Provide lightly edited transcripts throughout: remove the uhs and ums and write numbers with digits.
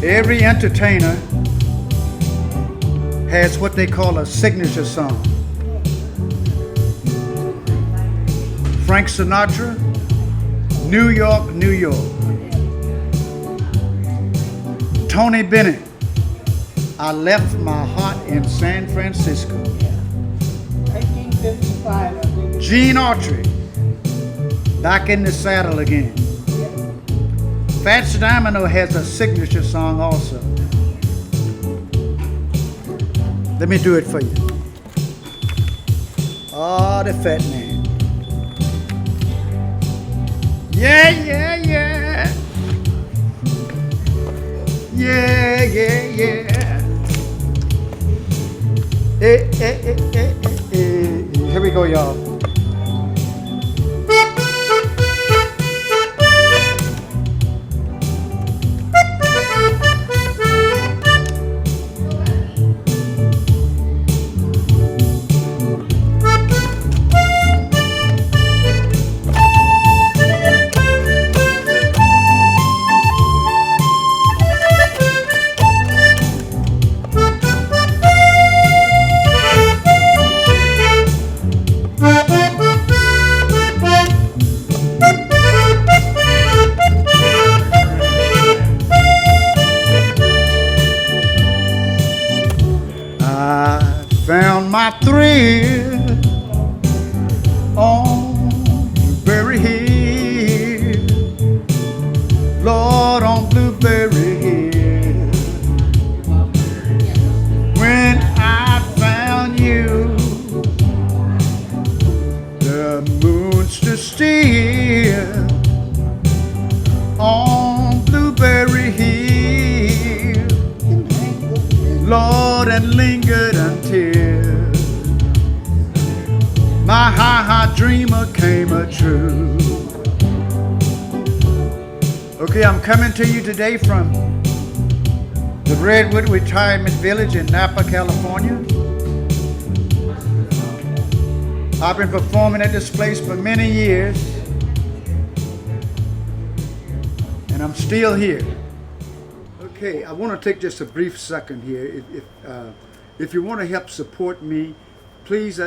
Every entertainer has what they call a signature song. Frank Sinatra, New York, New York. Tony Bennett, I left my heart in San Francisco. 1955. Gene Autry, back in the saddle again. Fats Domino has a signature song also. Let me do it for you. Oh, the fat man. Yeah, yeah, yeah. Yeah, yeah, yeah. Hey, hey, hey, hey, hey. Here we go, y'all. I found my thrill on Blueberry Hill. Lord, on Blueberry Hill. When I found you, the moon stood still on Blueberry Hill. Lord, and lingered until my high dreamer came true. Okay, I'm coming to you today from the Redwood Retirement Village in Napa, California. I've been performing at this place for many years, and I'm still here. Okay, I want to take just a brief second here. If you want to help support me, please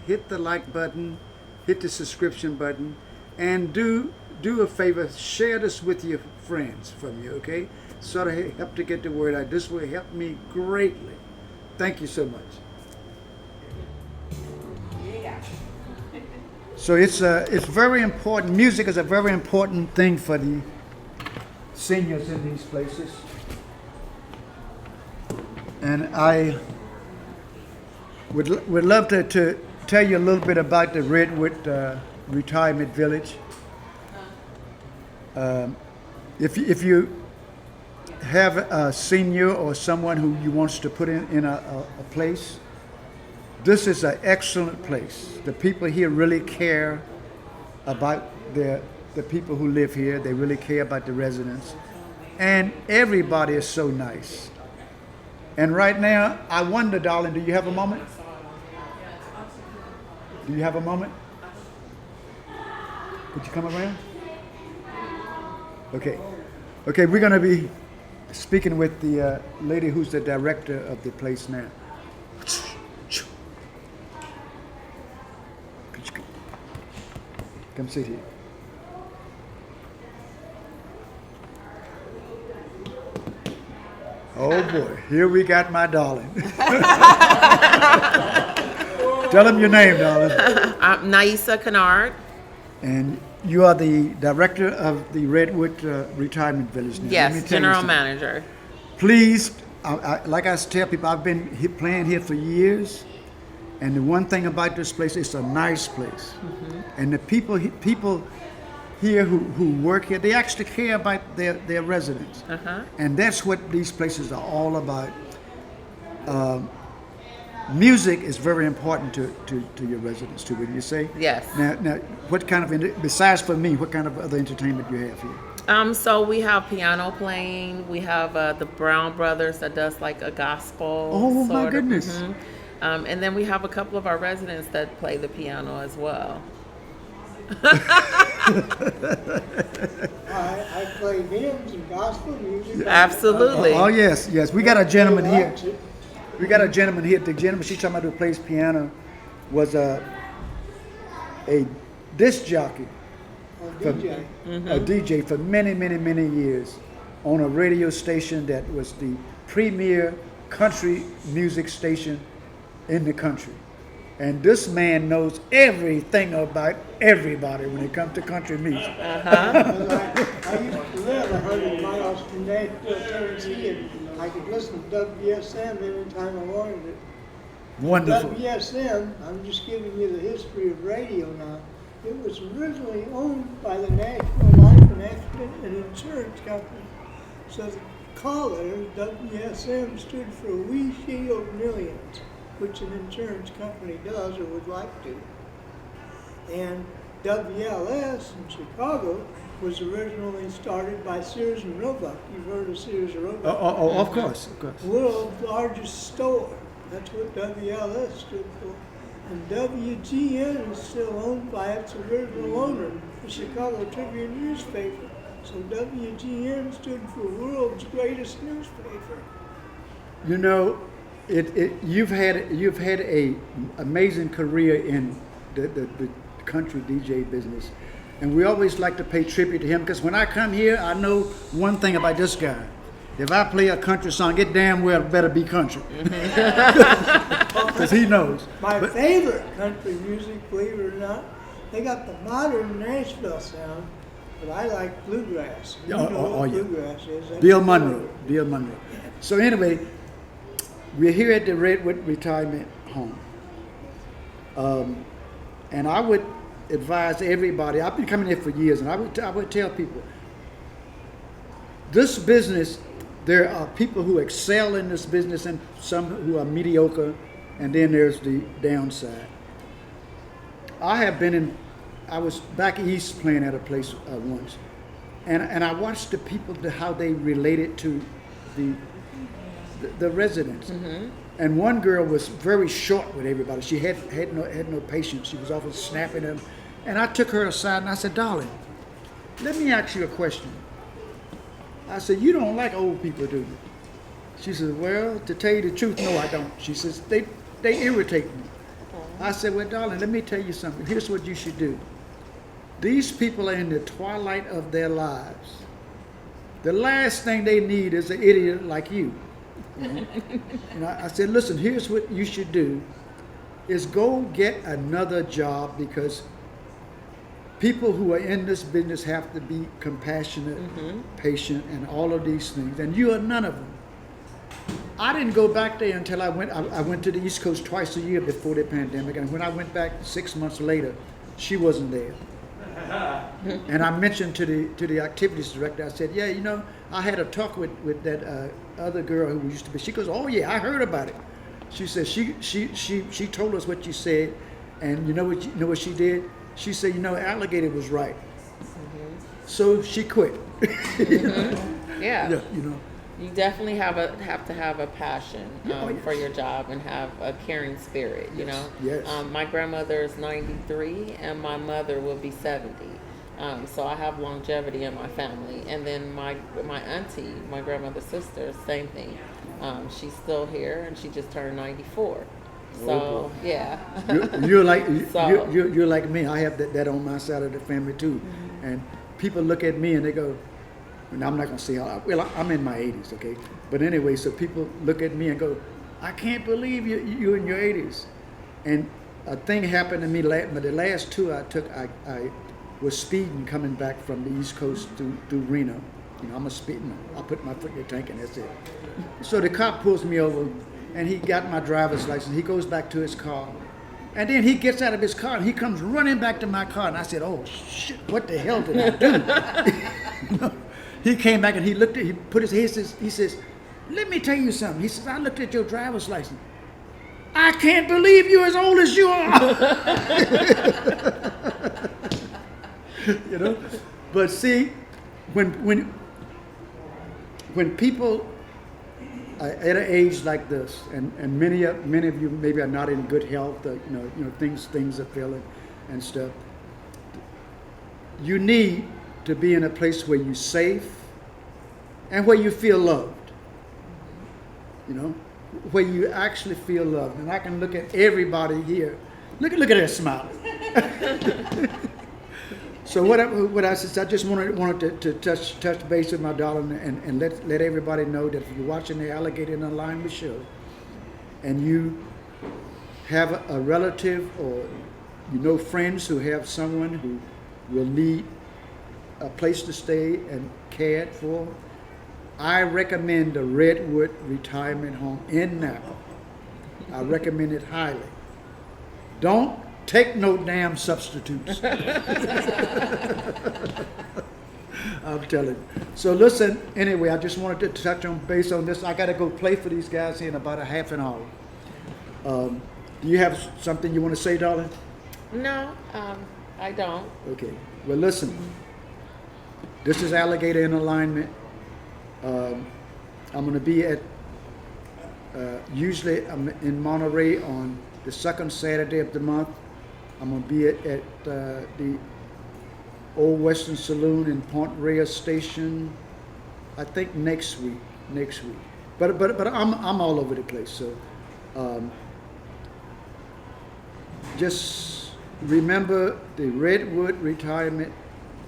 hit the like button, hit the subscription button, and do a favor, share this with your friends from you, okay? Sort of help to get the word out. This will help me greatly. Thank you so much. So it's very important. Music is a very important thing for the seniors in these places. And I would love to tell you a little bit about the Redwood Retirement Village. If you have a senior or someone who you wants to put in a place, this is an excellent place. The people here really care about the people who live here. They really care about the residents. And everybody is so nice. And right now, I wonder, darling, do you have a moment? Do you have a moment? Could you come around? Okay. Okay, we're going to be speaking with the lady who's the director of the place now. Come sit here. Oh boy, here we got my darling. Tell him your name, darling. I'm Naisa Kennard. And you are the director of the Redwood Retirement Village now. Let me Yes, tell you general something. manager. Please, like I tell people, I've been playing here for years. And the one thing about this place, it's a nice place. Mm-hmm. And the people here who work here, they actually care about their residents. Uh-huh. And that's what these places are all about. Music is very important to your residents too, would you say? Yes. Now, what kind of, besides for me, what kind of other entertainment you have here? So we have piano playing. We have the Brown Brothers that does like a gospel. Oh my sort of. goodness. Mm-hmm. And then we have a couple of our residents that play the piano as well. I play hymns and gospel music. Absolutely. Oh yes, yes. We got a gentleman here. Likes it. We got a gentleman here. The gentleman she's talking about who plays piano was a disc jockey, A DJ. a DJ for many, many, many years on a radio station that was the premier country music station in the country. And this man knows everything about everybody when it comes to country music. But I used to live 100 miles from Nashville, Tennessee, and I could listen to WSM anytime I wanted it. Wonderful. WSM, I'm just giving you the history of radio now. It was originally owned by the National Life and Accident and Insurance Company. So the call letters, WSM, stood for We Shield Millions, which an insurance company does or would like to. And WLS in Chicago was originally started by Sears and Roebuck. You've heard of Sears and Roebuck. Oh, of course, of course. World's largest store. That's what WLS stood for. And WGN is still owned by its original owner, the Chicago Tribune newspaper. So WGN stood for World's Greatest Newspaper. You know, you've had a amazing career in the country DJ business, and we always like to pay tribute to him because when I come here, I know one thing about this guy. If I play a country song, it damn well better be country, because he knows. My favorite country music, believe it or not, they got the modern Nashville sound, but I like bluegrass. You know what yeah. bluegrass is. That's Bill Monroe. So anyway, we're here at the Redwood Retirement Home. And I would advise everybody, I've been coming here for years, and I would tell people, this business, there are people who excel in this business and some who are mediocre, and then there's the downside. I was back east playing at a place once, and I watched the people, how they related to the residents. Mm-hmm. And one girl was very short with everybody. She had no patience. She was always snapping them. And I took her aside and I said, "Darling, let me ask you a question." I said, "You don't like old people, do you?" She said, "Well, to tell you the truth, no, I don't." She says, they irritate me. I said, "Well, darling, let me tell you something. Here's what you should do. These people are in the twilight of their lives. The last thing they need is an idiot like you." And I said, "Listen, here's what you should do, is go get another job, because people who are in this business have to be compassionate, patient, and all of these things, and you are none of them." I didn't go back there until I went to the East Coast twice a year before the pandemic, and when I went back 6 months later, she wasn't there. And I mentioned to the activities director, I said, "Yeah, you know, I had a talk with that other girl who used to be." She goes, "Oh yeah, I heard about it." She said she told us what you said, and you know what she did? She said, "You know, Alligator was right." Mm-hmm. So she quit. Yeah. Yeah, you know. You definitely have to have a passion for your job and have a caring spirit. You know. Yes. My grandmother is 93 and my mother will be 70. So I have longevity in my family. And then my auntie, my grandmother's sister, same thing. She's still here and she just turned 94. So yeah. You're like you're like me. I have that on my side of the family too. Mm-hmm. And people look at me and they go, and I'm not gonna say I'm in my 80s, okay? But anyway, so people look at me and go, "I can't believe you're in your 80s." And a thing happened to me. The last tour I took, I was speeding coming back from the East Coast through Reno. You know, I'm a speeding. I put my foot in the tank and that's it. So the cop pulls me over, and he got my driver's license. He goes back to his car, and then he gets out of his car and he comes running back to my car. And I said, "Oh shit! What the hell did I do?" He came back and he put his head. He says, "Let me tell you something." He says, "I looked at your driver's license. I can't believe you're as old as you are." You know, but see, when people are at an age like this, and many of you maybe are not in good health, you know things are failing and stuff. you need to be in a place where you're safe and where you feel loved. You know, where you actually feel loved. And I can look at everybody here. Look at her smiling. So what I said, I just wanted to touch base with my darling and let everybody know that if you're watching the Alligator in Alignment show and you have a relative or you know friends who have someone who will need a place to stay and cared for, I recommend the Redwood Retirement Home in Napa. I recommend it highly. Don't take no damn substitutes. I'm telling you. So listen, anyway, I just wanted to touch on base on this. I got to go play for these guys here in about a half an hour. Do you have something you want to say, darling? No, I don't. Okay. Well, listen. This is Alligator in Alignment. I'm going to be at, usually I'm in Monterey on the second Saturday of the month. I'm going to be at the Old Western Saloon in Point Reyes Station, I think next week. But I'm all over the place. So just remember the Redwood Retirement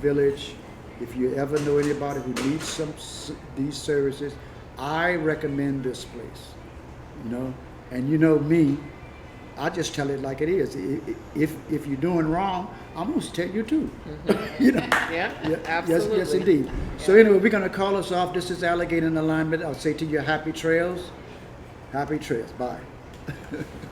Village. If you ever know anybody who needs these services, I recommend this place. You know, and you know me, I just tell it like it is. If you're doing wrong, I'm going to tell you too. Mm-hmm. You know? Yeah, Yes, absolutely. yes, indeed. So anyway, we're going to call us off. This is Alligator in Alignment. I'll say to you, happy trails. Happy trails. Bye.